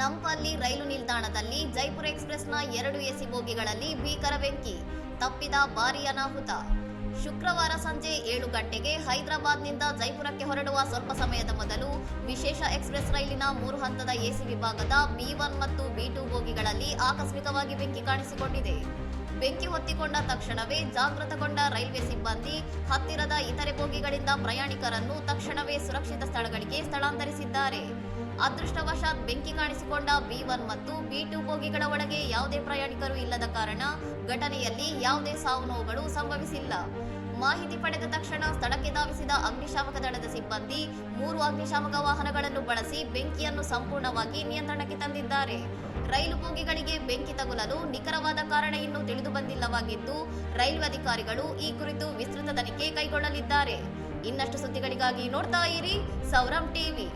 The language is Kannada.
ನಂಪಲ್ಲಿ ರೈಲು ನಿಲ್ದಾಣದಲ್ಲಿ ಜೈಪುರ ಎಕ್ಸ್‌ಪ್ರೆಸ್‌ನ 2 ಎಸಿ ಬೋಗಿಗಳಲ್ಲಿ ಭೀಕರ ಬೆಂಕಿ, ತಪ್ಪಿದ ಭಾರೀ ಅನಾಹುತ. ಶುಕ್ರವಾರ ಸಂಜೆ 7 ಗಂಟೆಗೆ ಹೈದರಾಬಾದ್ನಿಂದ ಜೈಪುರಕ್ಕೆ ಹೊರಡುವ ಸ್ವಲ್ಪ ಸಮಯದ ಮೊದಲು ವಿಶೇಷ ಎಕ್ಸ್‌ಪ್ರೆಸ್ ರೈಲಿನ 3 ಹಂತದ ಎಸಿ ವಿಭಾಗದ B1 ಮತ್ತು B2 ಬೋಗಿಗಳಲ್ಲಿ ಆಕಸ್ಮಿಕವಾಗಿ ಬೆಂಕಿ ಕಾಣಿಸಿಕೊಂಡಿದೆ. ಬೆಂಕಿ ಹೊತ್ತಿಕೊಂಡ ತಕ್ಷಣವೇ ಜಾಗೃತಗೊಂಡ ರೈಲ್ವೆ ಸಿಬ್ಬಂದಿ ಹತ್ತಿರದ ಇತರೆ ಬೋಗಿಗಳಿಂದ ಪ್ರಯಾಣಿಕರನ್ನು ತಕ್ಷಣವೇ ಸುರಕ್ಷಿತ ಸ್ಥಳಗಳಿಗೆ ಸ್ಥಳಾಂತರಿಸಿದ್ದಾರೆ. ಅದೃಷ್ಟವಶಾತ್ ಬೆಂಕಿ ಕಾಣಿಸಿಕೊಂಡ B1 ಮತ್ತು B2 ಬೋಗಿಗಳ ಒಳಗೆ ಯಾವುದೇ ಪ್ರಯಾಣಿಕರು ಇಲ್ಲದ ಕಾರಣ ಘಟನೆಯಲ್ಲಿ ಯಾವುದೇ ಸಾವು ನೋವುಗಳು ಸಂಭವಿಸಿಲ್ಲ. ಮಾಹಿತಿ ಪಡೆದ ತಕ್ಷಣ ಸ್ಥಳಕ್ಕೆ ಧಾವಿಸಿದ ಅಗ್ನಿಶಾಮಕ ದಳದ ಸಿಬ್ಬಂದಿ 3 ಅಗ್ನಿಶಾಮಕ ವಾಹನಗಳನ್ನು ಬಳಸಿ ಬೆಂಕಿಯನ್ನು ಸಂಪೂರ್ಣವಾಗಿ ನಿಯಂತ್ರಣಕ್ಕೆ ತಂದಿದ್ದಾರೆ. ರೈಲು ಬೋಗಿಗಳಿಗೆ ಬೆಂಕಿ ತಗುಲಲು ನಿಖರವಾದ ಕಾರಣ ಇನ್ನೂ ತಿಳಿದು ಬಂದಿಲ್ಲವಾಗಿದ್ದು, ರೈಲ್ವೆ ಅಧಿಕಾರಿಗಳು ಈ ಕುರಿತು ವಿಸ್ತೃತ ತನಿಖೆ ಕೈಗೊಳ್ಳಲಿದ್ದಾರೆ. ಇನ್ನಷ್ಟು ಸುದ್ದಿಗಳಿಗಾಗಿ ನೋಡ್ತಾ ಇರಿ ಸೌರಂ ಟಿವಿ.